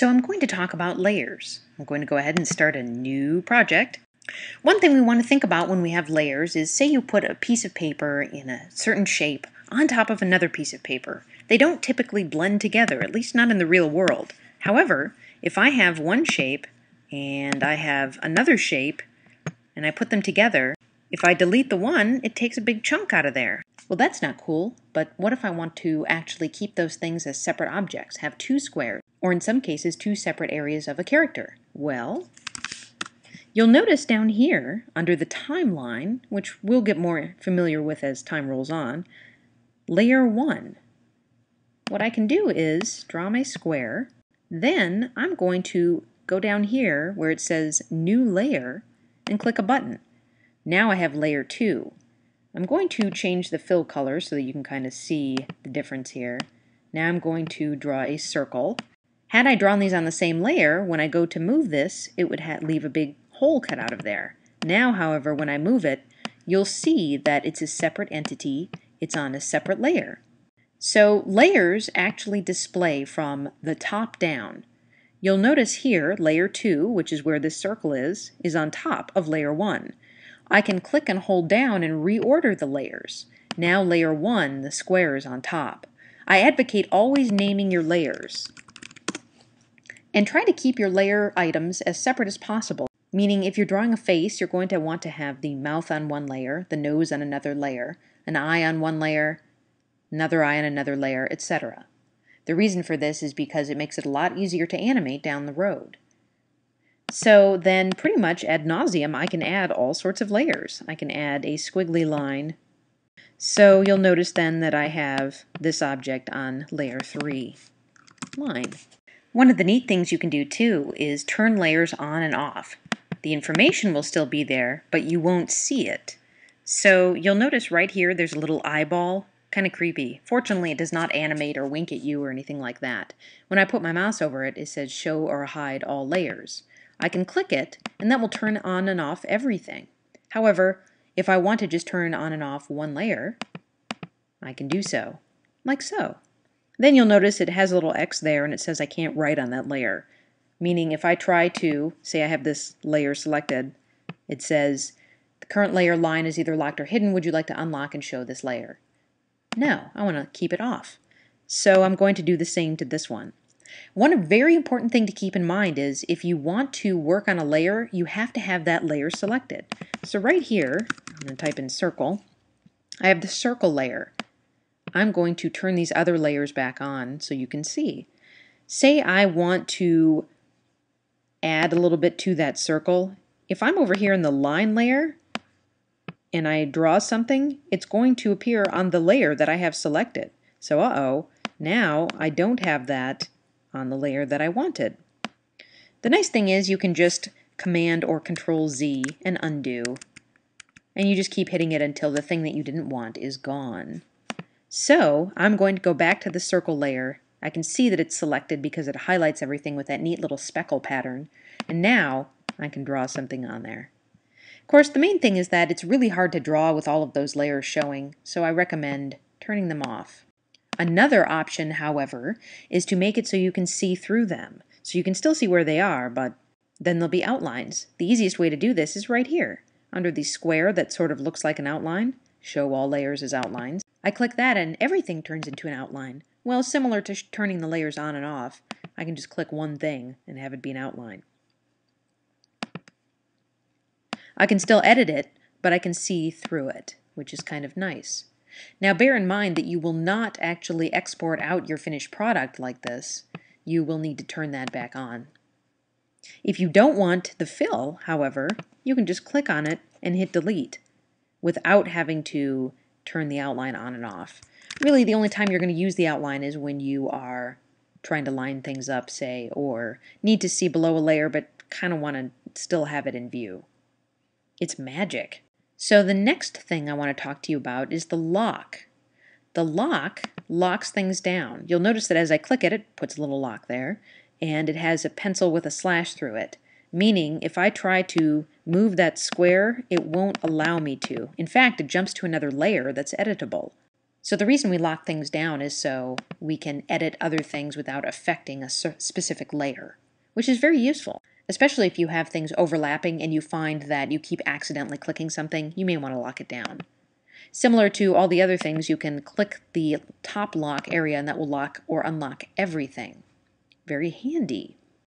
So I'm going to talk about layers. I'm going to go ahead and start a new project. One thing we want to think about when we have layers is, say you put a piece of paper in a certain shape on top of another piece of paper. They don't typically blend together, at least not in the real world. However, if I have one shape and I have another shape and I put them together, if I delete the one, it takes a big chunk out of there. Well, that's not cool, but what if I want to actually keep those things as separate objects, have two squares, or in some cases, two separate areas of a character? Well, you'll notice down here, under the timeline, which we'll get more familiar with as time rolls on, layer 1. What I can do is draw my square, then I'm going to go down here where it says New Layer and click a button. Now I have layer 2. I'm going to change the fill color so that you can kind of see the difference here. Now I'm going to draw a circle. Had I drawn these on the same layer, when I go to move this, it would leave a big hole cut out of there. Now, however, when I move it, you'll see that it's a separate entity. It's on a separate layer. So layers actually display from the top down. You'll notice here, layer 2, which is where this circle is on top of layer 1. I can click and hold down and reorder the layers. Now layer 1, the square, is on top. I advocate always naming your layers. And try to keep your layer items as separate as possible. Meaning if you're drawing a face, you're going to want to have the mouth on one layer, the nose on another layer, an eye on one layer, another eye on another layer, etc. The reason for this is because it makes it a lot easier to animate down the road. So then pretty much ad nauseum I can add all sorts of layers. I can add a squiggly line. So you'll notice then that I have this object on layer 3 line. One of the neat things you can do too is turn layers on and off. The information will still be there, but you won't see it. So you'll notice right here there's a little eyeball. Kind of creepy. Fortunately, it does not animate or wink at you or anything like that. When I put my mouse over it, it says show or hide all layers. I can click it, and that will turn on and off everything. However, if I want to just turn on and off one layer, I can do so, like so. Then you'll notice it has a little X there, and it says I can't write on that layer. Meaning if I try to, say I have this layer selected, it says the current layer line is either locked or hidden. Would you like to unlock and show this layer? No, I want to keep it off. So I'm going to do the same to this one. One very important thing to keep in mind is if you want to work on a layer, you have to have that layer selected. So right here, I'm going to type in circle. I have the circle layer. I'm going to turn these other layers back on so you can see. Say I want to add a little bit to that circle. If I'm over here in the line layer and I draw something, it's going to appear on the layer that I have selected. So now I don't have that on the layer that I wanted. The nice thing is you can just Command or Control Z and undo, and you just keep hitting it until the thing that you didn't want is gone. So I'm going to go back to the circle layer. I can see that it's selected because it highlights everything with that neat little speckle pattern, and now I can draw something on there. Of course, the main thing is that it's really hard to draw with all of those layers showing, so I recommend turning them off. Another option, however, is to make it so you can see through them. So you can still see where they are, but then there'll be outlines. The easiest way to do this is right here. Under the square that sort of looks like an outline, show all layers as outlines. I click that and everything turns into an outline. Well, similar to turning the layers on and off, I can just click one thing and have it be an outline. I can still edit it, but I can see through it, which is kind of nice. Now bear in mind that you will not actually export out your finished product like this. You will need to turn that back on. If you don't want the fill, however, you can just click on it and hit delete without having to turn the outline on and off. Really, the only time you're going to use the outline is when you are trying to line things up, say, or need to see below a layer but kind of want to still have it in view. It's magic. So the next thing I want to talk to you about is the lock. The lock locks things down. You'll notice that as I click it, it puts a little lock there, and it has a pencil with a slash through it, meaning if I try to move that square, it won't allow me to. In fact, it jumps to another layer that's editable. So the reason we lock things down is so we can edit other things without affecting a specific layer, which is very useful, especially if you have things overlapping and you find that you keep accidentally clicking something, you may want to lock it down. Similar to all the other things, you can click the top lock area and that will lock or unlock everything. Very handy.